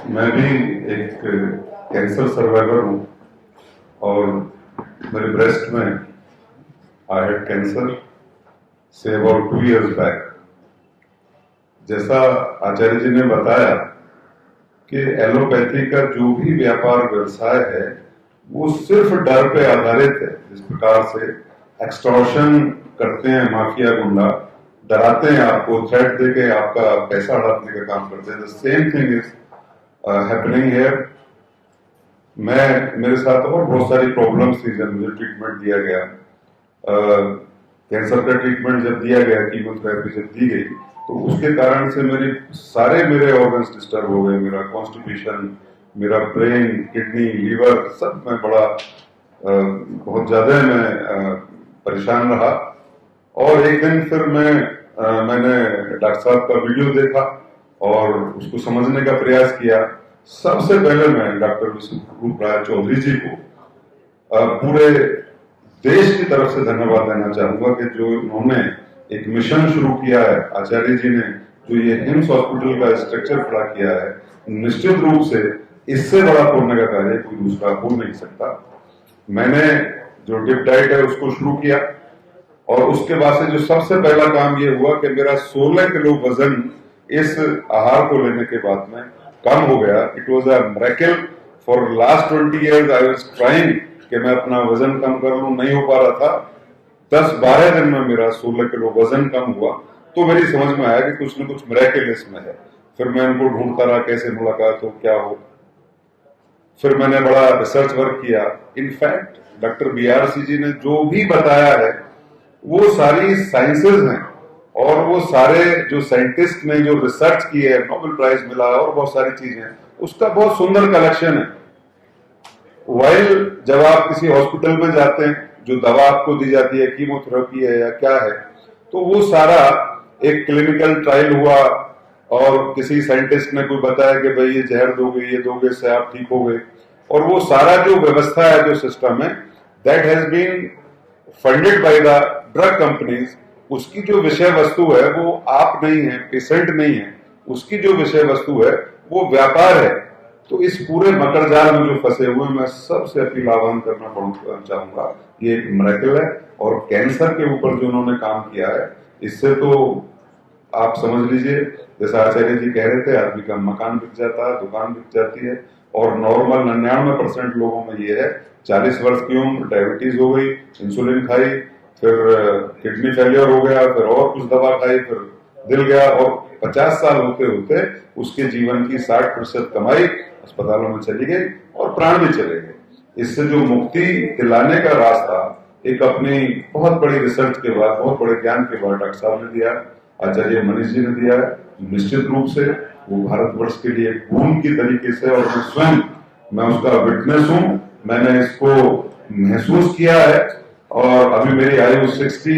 मैं भी एक कैंसर सर्वाइवर हूँ और मेरे ब्रेस्ट में I had cancer say about 2 years back. जैसा आचार्य जी ने बताया कि एलोपैथी का जो भी व्यापार व्यवसाय है वो सिर्फ डर पे आधारित है। जिस प्रकार से एक्सटॉर्शन करते हैं माफिया गुंडा, डराते हैं आपको, थ्रेट देके आपका पैसा हड़पने का काम करते हैं। The same thing is happening here. मेरे साथ और बहुत सारी प्रॉब्लम्स थी जब मुझे ट्रीटमेंट दिया गया। कैंसर का ट्रीटमेंट जब दिया गया, कीमोथेरेपी जब दी गई, तो उसके कारण से मेरे ऑर्गन्स डिस्टर्ब हो गए। मेरा कॉन्स्टिपेशन, मेरा ब्रेन, किडनी, लीवर, सब में बड़ा बहुत ज्यादा मैं परेशान रहा। और एक दिन फिर मैंने डॉक्टर साहब का वीडियो देखा और उसको समझने का प्रयास किया। सबसे पहले मैं डॉक्टर विष्णुरूप राय चौधरी जी को पूरे देश की तरफ से धन्यवाद देना चाहूंगा कि जो उन्होंने एक मिशन शुरू किया है, आचार्य जी ने जो ये हिम्स हॉस्पिटल का स्ट्रक्चर खड़ा किया है, निश्चित रूप से इससे बड़ा पुण्य का कार्य कोई दूसरा हो नहीं सकता। मैंने जो डिप डाइट है उसको शुरू किया और उसके बाद से जो सबसे पहला काम ये हुआ कि मेरा 16 किलो वजन इस आहार को लेने के बाद में कम हो गया। It was a miracle. For last 20 years I was trying कि मैं अपना वजन कम कर लूं, नहीं हो पा रहा था। 10-12 दिन में मेरा 16 किलो वजन कम हुआ। तो मेरी समझ में आया कि कुछ न कुछ मिरेकल इसमें है। फिर मैं इनको ढूंढता रहा कैसे मुलाकात हो, क्या हो। फिर मैंने बड़ा रिसर्च वर्क किया। इनफैक्ट डॉक्टर BRC जी ने जो भी बताया है वो सारी साइंसेज हैं और वो सारे जो साइंटिस्ट ने जो रिसर्च की है, नोबेल प्राइज मिला और बहुत सारी चीजें, उसका बहुत सुंदर कलेक्शन है। वाइल जब आप किसी हॉस्पिटल में जाते हैं, जो दवा आपको दी जाती है, कीमोथेरेपी है या क्या है, तो वो सारा एक क्लिनिकल ट्रायल हुआ और किसी साइंटिस्ट ने कोई बताया कि भाई ये जहर दोगे, ये दोगे, इससे आप ठीक हो गए। और वो सारा जो व्यवस्था है, जो सिस्टम है, that has been funded by the drug companies. उसकी जो विषय वस्तु है वो आप नहीं है, पेशेंट नहीं है, उसकी जो विषय वस्तु है वो व्यापार है। तो इस पूरे मकर जाल में जो फंसे हुए, मैं सबसे अपील आह्वान करना चाहूंगा, ये एक मिरेकल है। और कैंसर के ऊपर जो उन्होंने काम किया है, इससे तो आप समझ लीजिए, जैसा आचार्य जी कह रहे थे, आदमी का मकान बिक जाता है, दुकान बिक जाती है। और नॉर्मल 99% लोगों में ये है, 40 वर्ष की उम्र, डायबिटीज हो गई, इंसुलिन खाई, फिर किडनी फेलियर हो गया, फिर और कुछ दवा खाई, फिर दिल गया, और 50 साल होते होते उसके जीवन की 60% कमाई अस्पतालों में चली गई और प्राण भी चले गए। इससे जो मुक्ति दिलाने का रास्ता एक अपनी बहुत बड़ी रिसर्च के बाद, बहुत बड़े ज्ञान के बाद डॉक्टर साहब ने दिया, आचार्य मनीष जी ने दिया है। निश्चित रूप से वो भारतवर्ष के लिए एक खून की तरीके से, और मैं उसका विटनेस हूं, मैंने इसको महसूस किया है। और अभी मेरी आयु 60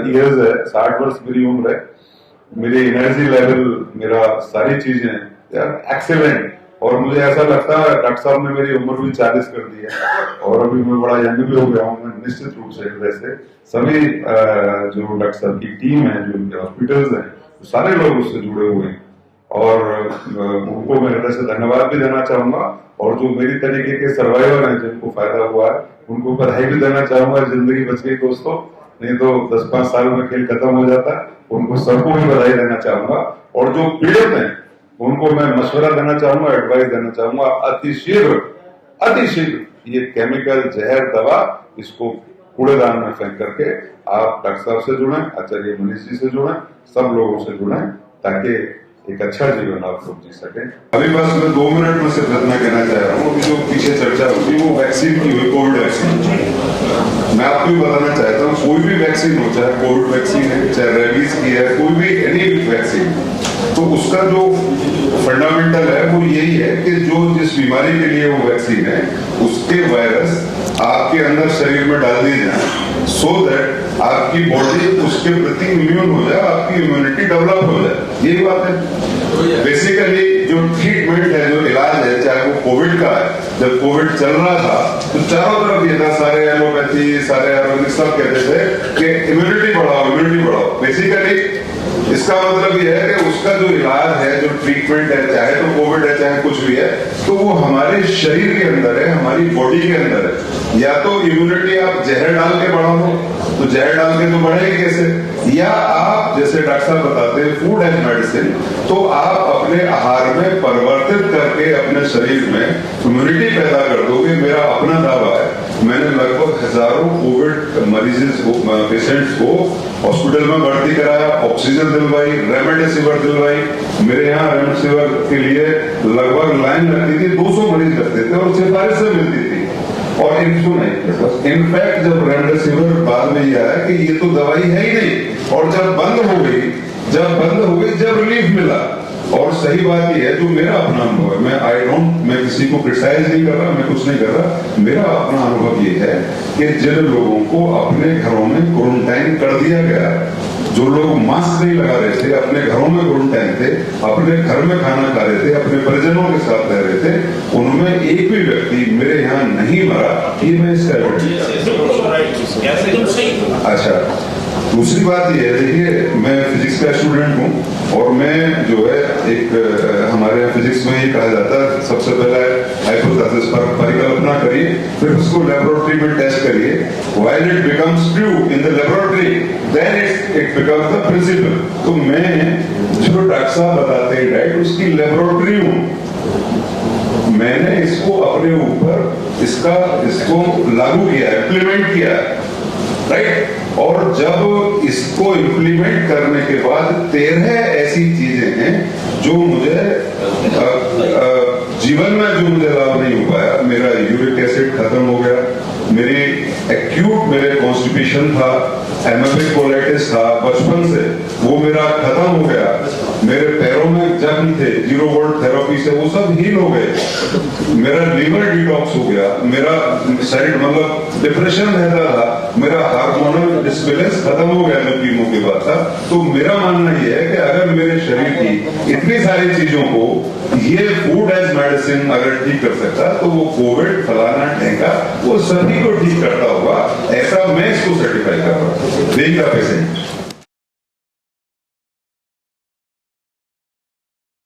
years है, 60 वर्ष मेरी उम्र है। मेरी एनर्जी लेवल, मेरा सारी चीजें एक्सीलेंट। और मुझे ऐसा लगता है डॉक्टर साहब ने मेरी उम्र भी 40 कर दी है और अभी मैं बड़ा यंग भी हो गया हूँ। मैं निश्चित रूप से वैसे सभी जो डॉक्टर साहब की टीम है, जो उनके हॉस्पिटल्स हैं, सारे लोग उससे जुड़े हुए हैं और उनको मैं हृदय से धन्यवाद भी देना चाहूंगा। और जो मेरी तरीके के सर्वाइवर हैं, जिनको फायदा हुआ है, उनको बधाई भी देना चाहूंगा। जिंदगी बच गई दोस्तों, नहीं तो 10-5 साल में खेल खत्म हो जाता। उनको सबको भी बधाई देना चाहूंगा। और जो पीड़ित हैं उनको मैं मशवरा देना चाहूंगा, एडवाइस देना चाहूंगा, अतिशीघ्र ये केमिकल जहर दवा, इसको कूड़ेदान में फेंक करके आप डॉक्टर साहब से जुड़ें, आचार्य मनीष जी से जुड़ें, सब लोगों से जुड़ें, ताकि एक अच्छा जीवन आप लोग जी सकें। अभी बस मैं 2 मिनट में सिर्फ इतना कहना चाह रहा हूँ। अभी जो पीछे चर्चा होती है वो वैक्सीन की हुई, कोविड वैक्सीन। मैं आपको भी बताना चाहता हूँ, कोई भी वैक्सीन हो, चाहे कोविड वैक्सीन है, चाहे रेबीज की है, कोई भी एनी वैक्सीन, तो उसका जो फंडामेंटल है वो यही है कि जो जिस बीमारी के लिए वो वैक्सीन है, उसके वायरस आपके अंदर शरीर में डाल दिए जाए, सो दैट आपकी बॉडी उसके प्रति इम्यून हो जाए, आपकी इम्यूनिटी डेवलप हो जाए। यही बात है बेसिकली। जो ट्रीटमेंट है, जो इलाज है, चाहे वो कोविड का है, जब कोविड चल रहा था तो चारों तरफ ये था, सारे एलोपैथी, सारे आयुर्वेदिक सब कहते थे कि इम्यूनिटी बढ़ाओ, इम्यूनिटी बढ़ाओ। बेसिकली इसका मतलब ये है कि उसका जो इलाज है, जो ट्रीटमेंट है, चाहे तो कोविड है चाहे कुछ भी है, तो वो हमारे शरीर के अंदर है, हमारी बॉडी के अंदर है। या तो इम्यूनिटी आप जहर डाल के बढ़ाओ, तो जहर डाल के तो बढ़ेगी कैसे, या आप जैसे डॉक्टर साहब बताते हैं फूड एज मेडिसिन, तो आप अपने आहार में परिवर्तित करके अपने शरीर में इम्यूनिटी पैदा कर दोगे। मेरा अपना दावा है, मैंने लगभग हजारों कोविड मरीज को, पेशेंट्स को हॉस्पिटल में भर्ती कराया, ऑक्सीजन दिलवाई, रेमडेसिविर दिलवाई। मेरे यहाँ रेमडेसिविर के लिए लगभग लाइन लगती थी, 200 मरीज लगते थे और सिफारिश से मिलती थी। और इनफैक्ट जब रेमडेसिविर बाद में यह आया कि ये तो दवाई है ही नहीं, और जब बंद हो गई, जब रिलीफ मिला। और सही बात यह है, जो मेरा अपना अनुभव है, मैं किसी को क्रिटिसाइज नहीं कर रहा, मैं कुछ नहीं कर रहा, मेरा अपना अनुभव ये है कि जिन लोगों को अपने घरों में क्वारंटाइन कर दिया गया, जो लोग मास्क नहीं लगा रहे थे, अपने घरों में क्वारंटाइन थे, अपने घर में खाना खा रहे थे, अपने परिजनों के साथ रह रहे थे, उनमें एक भी व्यक्ति मेरे यहाँ नहीं मरा। ये मैं इसका अच्छा। दूसरी बात ये है, देखिए मैं फिजिक्स का स्टूडेंट हूँ और मैं जो है एक हमारे यहाँ फिजिक्स में ये कहा जाता है, सबसे पहले हाइपोथेसिस पर परिकल्पना करिए, फिर उसको लेबोरेटरी में टेस्ट करिए। While it becomes true in the laboratory, then it becomes the principle. तो मैं जो डॉक्टर साहब बताते हैं राइट, उसकी लेबोरेटरी हूँ। मैंने इसको अपने ऊपर इसको लागू किया, इम्प्लीमेंट किया, राइट। और जब इसको इम्प्लीमेंट करने के बाद 13 ऐसी चीजें हैं जो मुझे जीवन में जो मुझे लाभ नहीं हो पाया। मेरा यूरिक एसिड खत्म हो गया, मेरे कॉन्स्टिपेशन था, एमेबिक कोलाइटिस था बचपन से, वो मेरा खत्म हो गया। मेरे पैरों में जख्म थे, 0 वोल्ट थेरेपी से वो सब हील हो गए। मेरा लीवर डिटॉक्स हो गया, मेरा साइड मतलब डिप्रेशन रहता था, मेरा हार्मोनल डिसबैलेंस खत्म हो गया जो कीमो के बाद था। तो मेरा मानना यह है कि अगर मेरे शरीर की इतनी सारी चीजों को ये फूड एज मेडिसिन अगर ठीक कर सकता, तो वो कोविड फलाना ढेंका वो सभी को ठीक करता होगा।